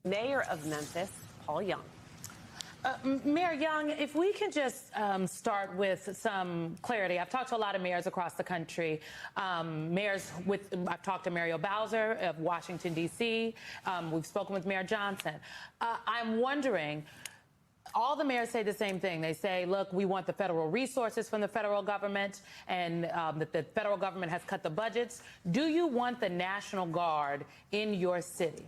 Mayor of Memphis, Paul Young. Mayor Young, if we can just start with some clarity. I've talked to a lot of mayors across the country. I've talked to Muriel Bowser of Washington, D.C. We've spoken with Mayor Johnson. I'm wondering, all the mayors say the same thing. They say, look, we want the federal resources from the federal government, and that the federal government has cut the budgets. Do you want the National Guard in your city?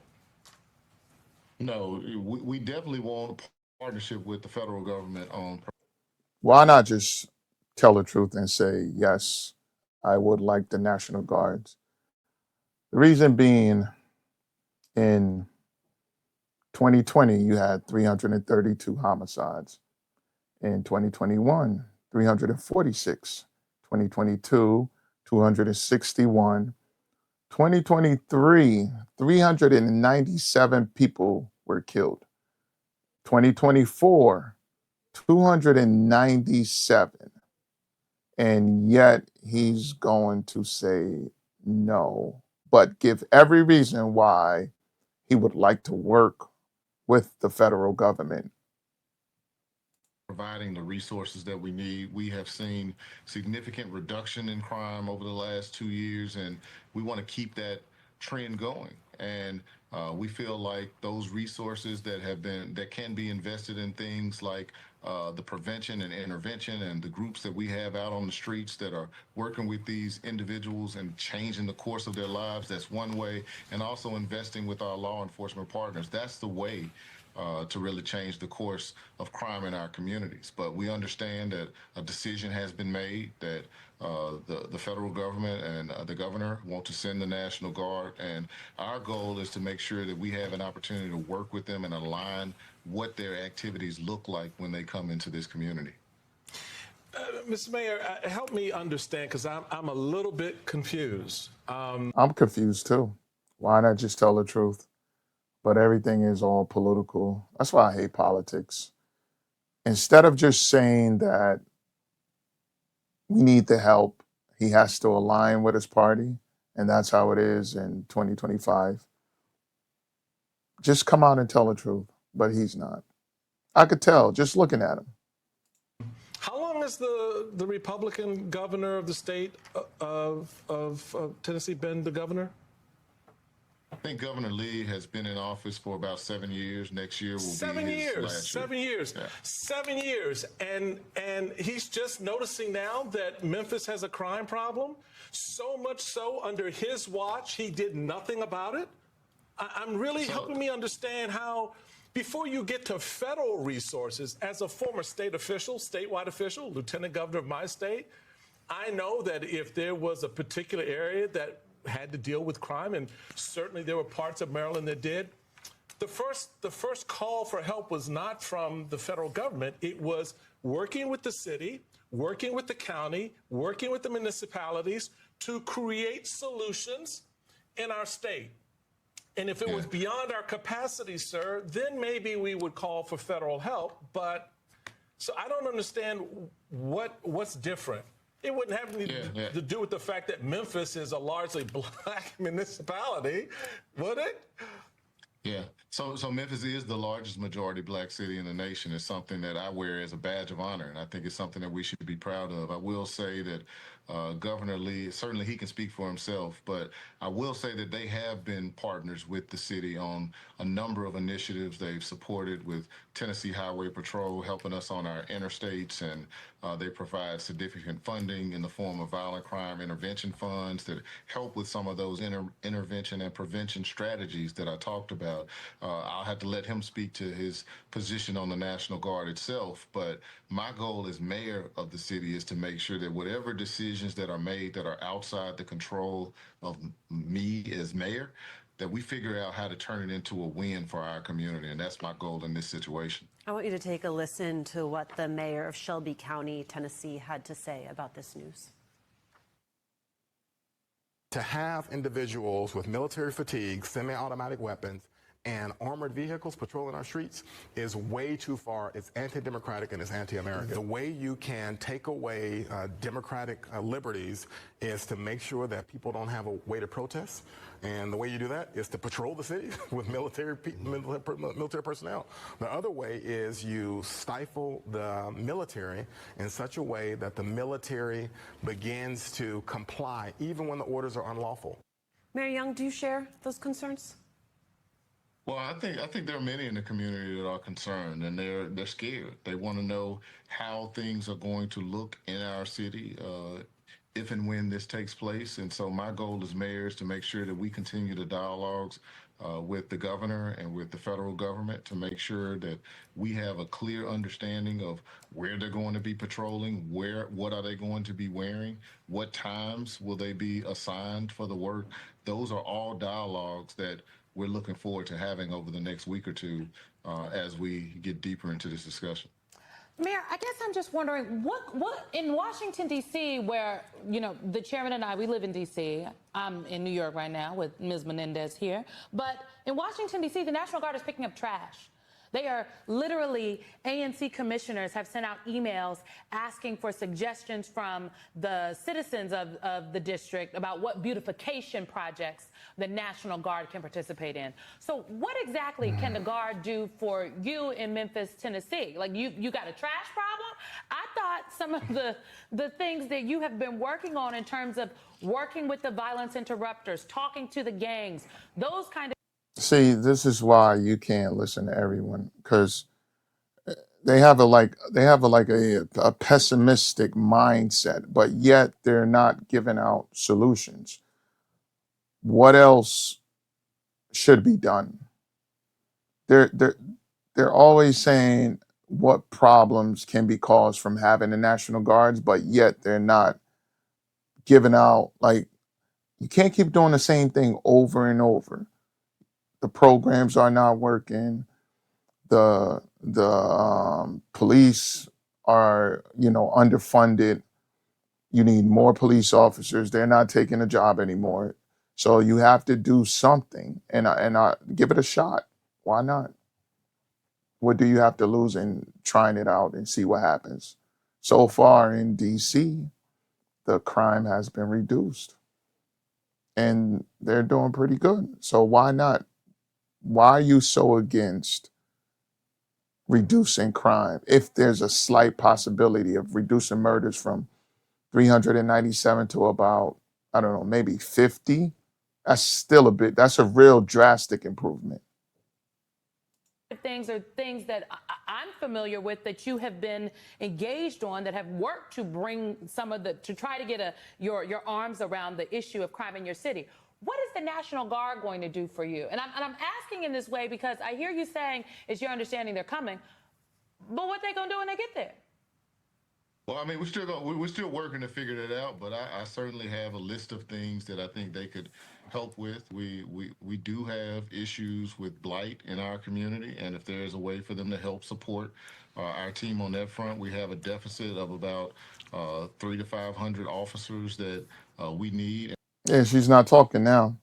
No, we definitely want a partnership with the federal government on. Why not just tell the truth and say, yes, I would like the National Guards? The reason being, in 2020, you had 332 homicides. In 2021, 346. 2022, 261. 2023, 397 people were killed. 2024, 297. And yet he's going to say no, but give every reason why he would like to work with the federal government. Providing the resources that we need. We have seen significant reduction in crime over the last 2 years, and we want to keep that trend going. And we feel like those resources that can be invested in things like the prevention and intervention, and the groups that we have out on the streets that are working with these individuals and changing the course of their lives. That's one way. And also investing with our law enforcement partners. That's the way to really change the course of crime in our communities. But we understand that a decision has been made that the federal government and the governor want to send the National Guard. And our goal is to make sure that we have an opportunity to work with them and align what their activities look like when they come into this community. Mr. Mayor, help me understand, because I'm a little bit confused. I'm confused too. Why not just tell the truth? But everything is all political. That's why I hate politics. Instead of just saying that we need the help, he has to align with his party, and that's how it is in 2025. Just come out and tell the truth, but he's not. I could tell just looking at him. How long has the Republican governor of the state of Tennessee been the governor? I think Governor Lee has been in office for about 7 years. Next year will be his last year. 7 years. Yeah. 7 years. And he's just noticing now that Memphis has a crime problem. So much so, under his watch, he did nothing about it. I'm really helping me understand how, before you get to federal resources, as a former statewide official, lieutenant governor of my state, I know that if there was a particular area that had to deal with crime, and certainly there were parts of Maryland that did, the first call for help was not from the federal government. It was working with the city, working with the county, working with the municipalities to create solutions in our state. And if it was beyond our capacity, sir, then maybe we would call for federal help. But so I don't understand what's different. It wouldn't have anything to do with the fact that Memphis is a largely black municipality, would it? Yeah. So Memphis is the largest majority black city in the nation. It's something that I wear as a badge of honor, and I think it's something that we should be proud of. I will say that Governor Lee, certainly he can speak for himself, but I will say that they have been partners with the city on a number of initiatives they've supported with Tennessee Highway Patrol, helping us on our interstates, and they provide significant funding in the form of violent crime intervention funds that help with some of those intervention and prevention strategies that I talked about. I'll have to let him speak to his position on the National Guard itself, but my goal as mayor of the city is to make sure that whatever decisions that are made that are outside the control of me as mayor, that we figure out how to turn it into a win for our community, and that's my goal in this situation. I want you to take a listen to what the mayor of Shelby County, Tennessee, had to say about this news. To have individuals with military fatigue, semi-automatic weapons, and armored vehicles patrolling our streets is way too far. It's anti-democratic and it's anti-American. The way you can take away democratic liberties is to make sure that people don't have a way to protest. And the way you do that is to patrol the city with military personnel. The other way is you stifle the military in such a way that the military begins to comply even when the orders are unlawful. Mayor Young, do you share those concerns? Well, I think there are many in the community that are concerned and they're scared. They want to know how things are going to look in our city if and when this takes place. And so my goal as mayor is to make sure that we continue the dialogues with the governor and with the federal government to make sure that we have a clear understanding of where they're going to be patrolling, what are they going to be wearing, what times will they be assigned for the work. Those are all dialogues that we're looking forward to having over the next week or two as we get deeper into this discussion. Mayor, I guess I'm just wondering, what in Washington, D.C., where, you know, the chairman and I, we live in D.C. I'm in New York right now with Ms. Menendez here. But in Washington, D.C., the National Guard is picking up trash. They are literally, ANC commissioners have sent out emails asking for suggestions from the citizens of the district about what beautification projects the National Guard can participate in. So what exactly can the Guard do for you in Memphis, Tennessee? Like, you got a trash problem? I thought some of the things that you have been working on in terms of working with the violence interrupters, talking to the gangs, those kind of. See, this is why you can't listen to everyone, because they have a pessimistic mindset, but yet they're not giving out solutions. What else should be done? They're always saying what problems can be caused from having the National Guards, but yet they're not giving out, like, you can't keep doing the same thing over and over. The programs are not working. The police are, underfunded. You need more police officers. They're not taking a job anymore. So you have to do something and give it a shot. Why not? What do you have to lose in trying it out and see what happens? So far in DC, the crime has been reduced and they're doing pretty good. So why not? Why are you so against reducing crime if there's a slight possibility of reducing murders from 397 to about, I don't know, maybe 50? That's a real drastic improvement. Things are things that I'm familiar with that you have been engaged on, that have worked to bring to try to get your arms around the issue of crime in your city. What is the National Guard going to do for you? And I'm asking in this way because I hear you saying it's your understanding they're coming, but what they going to do when they get there? Well, I mean, we're still working to figure that out, but I certainly have a list of things that I think they could help with. We do have issues with blight in our community, and if there's a way for them to help support our team on that front, we have a deficit of about 300 to 500 officers that we need. Yeah, she's not talking now.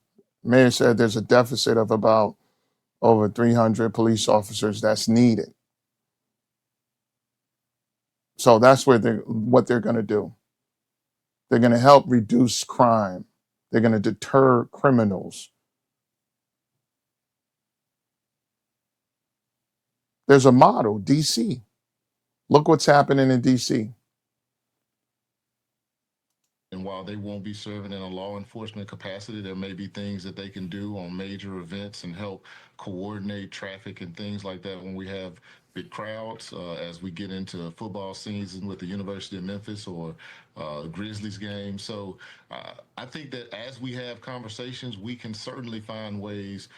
Mayor said there's a deficit of about over 300 police officers that's needed. So that's what they're going to do. They're going to help reduce crime. They're going to deter criminals. There's a model, DC. Look what's happening in DC. And while they won't be serving in a law enforcement capacity, there may be things that they can do on major events and help coordinate traffic and things like that when we have big crowds, as we get into football season with the University of Memphis or Grizzlies game. So I think that as we have conversations, we can certainly find ways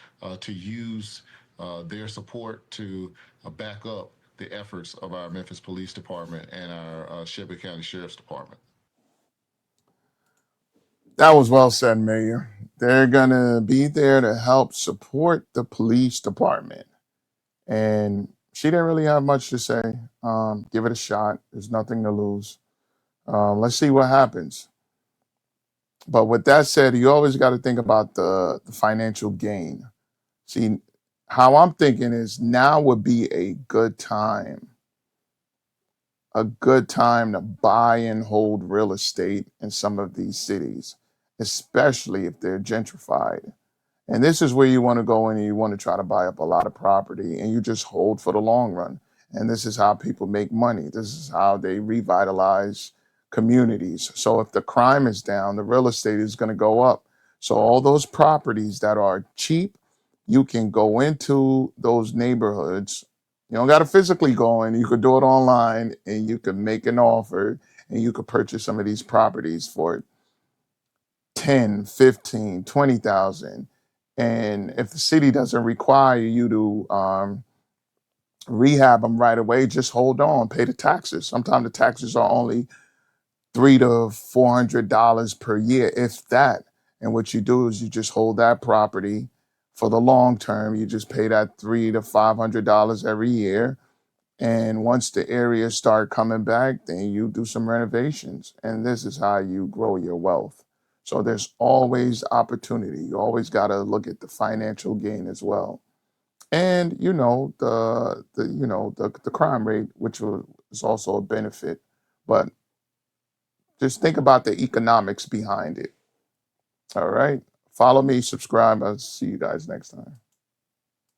to use their support to back up the efforts of our Memphis Police Department and our Shelby County Sheriff's Department. That was well said, Mayor. They're going to be there to help support the police department. And she didn't really have much to say. Give it a shot. There's nothing to lose. Let's see what happens. But with that said, you always got to think about the financial gain. See, how I'm thinking is now would be a good time to buy and hold real estate in some of these cities, especially if they're gentrified. And this is where you want to go in and you want to try to buy up a lot of property and you just hold for the long run. And this is how people make money. This is how they revitalize communities. So if the crime is down, the real estate is going to go up. So all those properties that are cheap, you can go into those neighborhoods. You don't got to physically go in. You could do it online and you could make an offer and you could purchase some of these properties for 10, 15, 20,000. And if the city doesn't require you to rehab them right away, just hold on, pay the taxes. Sometimes the taxes are only $300 to $400 per year, if that. And what you do is you just hold that property for the long term. You just pay that $300 to $500 every year. And once the areas start coming back, then you do some renovations. And this is how you grow your wealth. So there's always opportunity. You always got to look at the financial gain as well. And the crime rate, which is also a benefit. But just think about the economics behind it. All right. Follow me, subscribe. I'll see you guys next time.